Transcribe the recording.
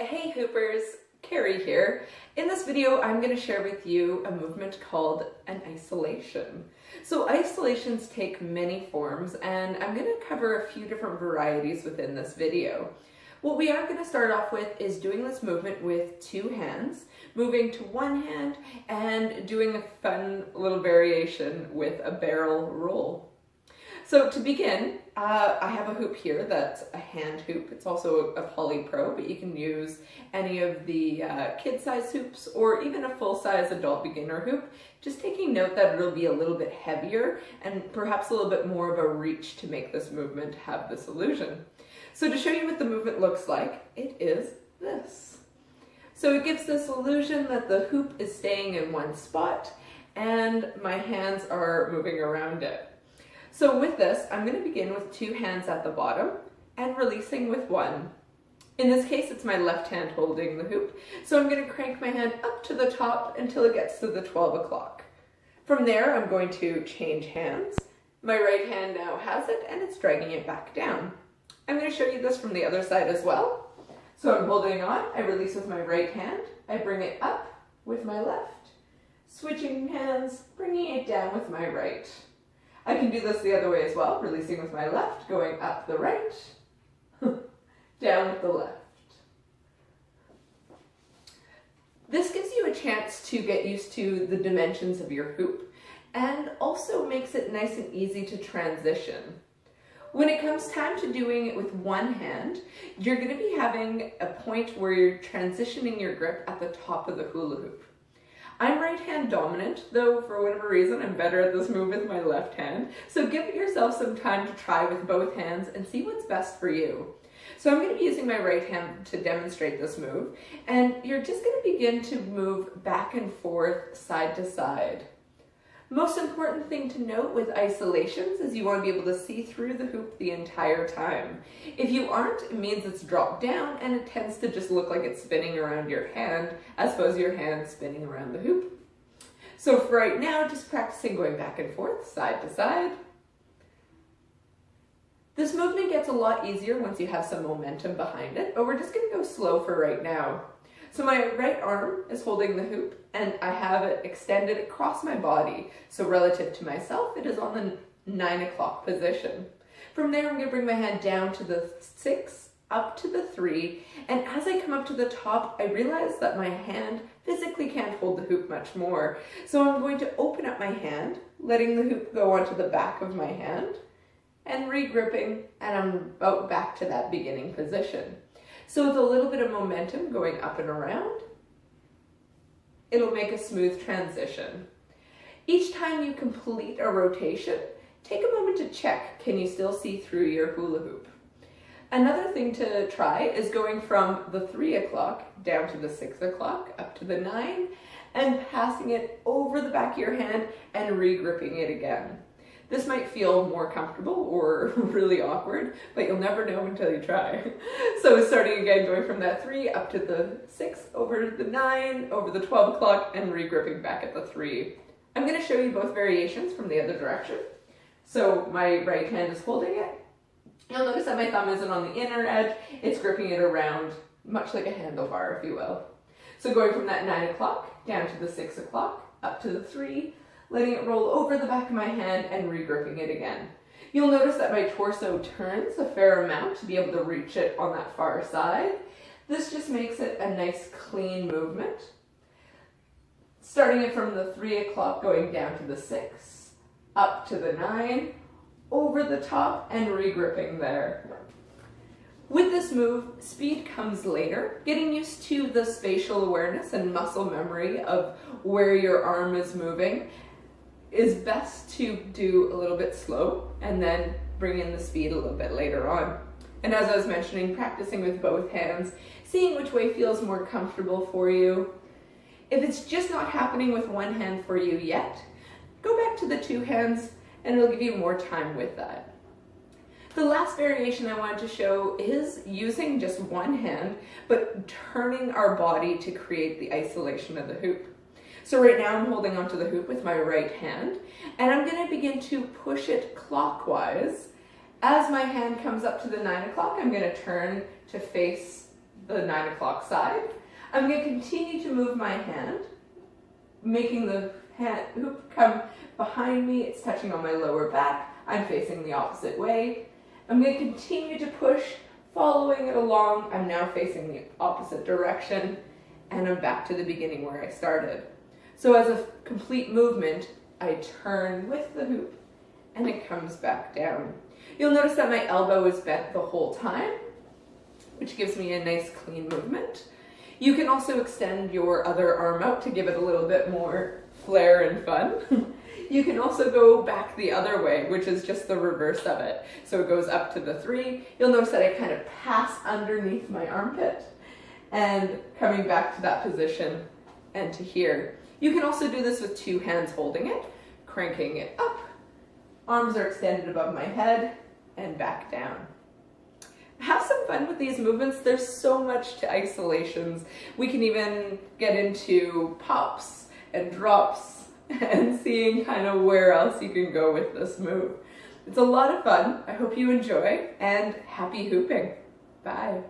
Hey Hoopers, Carrie here. In this video, I'm going to share with you a movement called an isolation. So isolations take many forms, and I'm going to cover a few different varieties within this video. What we are going to start off with is doing this movement with two hands, moving to one hand and doing a fun little variation with a barrel roll. So to begin, I have a hoop here that's a hand hoop. It's also a Poly Pro, but you can use any of the kid-size hoops or even a full-size adult beginner hoop. Just taking note that it'll be a little bit heavier and perhaps a little bit more of a reach to make this movement have this illusion. So to show you what the movement looks like, it is this. So it gives this illusion that the hoop is staying in one spot and my hands are moving around it. So with this, I'm going to begin with two hands at the bottom and releasing with one. In this case, it's my left hand holding the hoop. So I'm going to crank my hand up to the top until it gets to the 12 o'clock. From there, I'm going to change hands. My right hand now has it and it's dragging it back down. I'm going to show you this from the other side as well. So I'm holding on, I release with my right hand, I bring it up with my left, switching hands, bringing it down with my right. I can do this the other way as well, releasing with my left, going up the right, down with the left. This gives you a chance to get used to the dimensions of your hoop and also makes it nice and easy to transition. When it comes time to doing it with one hand, you're going to be having a point where you're transitioning your grip at the top of the hula hoop. I'm right hand dominant, though for whatever reason I'm better at this move with my left hand. So give yourself some time to try with both hands and see what's best for you. So I'm going to be using my right hand to demonstrate this move, and you're just going to begin to move back and forth, side to side. Most important thing to note with isolations is you want to be able to see through the hoop the entire time. If you aren't, it means it's dropped down and it tends to just look like it's spinning around your hand as opposed to your hand spinning around the hoop. So for right now, just practicing going back and forth, side to side. This movement gets a lot easier once you have some momentum behind it, but we're just going to go slow for right now. So my right arm is holding the hoop and I have it extended across my body. So relative to myself, it is on the 9 o'clock position. From there, I'm going to bring my hand down to the 6, up to the 3. And as I come up to the top, I realize that my hand physically can't hold the hoop much more. So I'm going to open up my hand, letting the hoop go onto the back of my hand and re-gripping, and I'm about back to that beginning position. So with a little bit of momentum going up and around, it'll make a smooth transition. Each time you complete a rotation, take a moment to check, can you still see through your hula hoop? Another thing to try is going from the 3 o'clock down to the 6 o'clock, up to the 9, and passing it over the back of your hand and re-gripping it again. This might feel more comfortable or really awkward, but you'll never know until you try. So starting again, going from that 3 up to the 6, over the 9, over the 12 o'clock, and re-gripping back at the 3. I'm going to show you both variations from the other direction. So my right hand is holding it. You'll notice that my thumb isn't on the inner edge, it's gripping it around, much like a handlebar, if you will. So going from that 9 o'clock down to the 6 o'clock, up to the 3, letting it roll over the back of my hand and re-gripping it again. You'll notice that my torso turns a fair amount to be able to reach it on that far side. This just makes it a nice clean movement. Starting it from the 3 o'clock going down to the 6, up to the 9, over the top and re-gripping there. With this move, speed comes later. Getting used to the spatial awareness and muscle memory of where your arm is moving is best to do a little bit slow and then bring in the speed a little bit later on. And as I was mentioning, practicing with both hands, seeing which way feels more comfortable for you. If it's just not happening with one hand for you yet, go back to the two hands and it'll give you more time with that. The last variation I wanted to show is using just one hand, but turning our body to create the isolation of the hoop. So right now I'm holding onto the hoop with my right hand, and I'm going to begin to push it clockwise. As my hand comes up to the 9 o'clock, I'm going to turn to face the 9 o'clock side. I'm going to continue to move my hand, making the hoop come behind me. It's touching on my lower back. I'm facing the opposite way. I'm going to continue to push, following it along. I'm now facing the opposite direction, and I'm back to the beginning where I started. So as a complete movement, I turn with the hoop, and it comes back down. You'll notice that my elbow is bent the whole time, which gives me a nice clean movement. You can also extend your other arm out to give it a little bit more flair and fun. You can also go back the other way, which is just the reverse of it. So it goes up to the 3. You'll notice that I kind of pass underneath my armpit and coming back to that position and to here. You can also do this with 2 hands holding it, cranking it up. Arms are extended above my head and back down. Have some fun with these movements. There's so much to isolations. We can even get into pops and drops and seeing kind of where else you can go with this move. It's a lot of fun. I hope you enjoy, and happy hooping. Bye.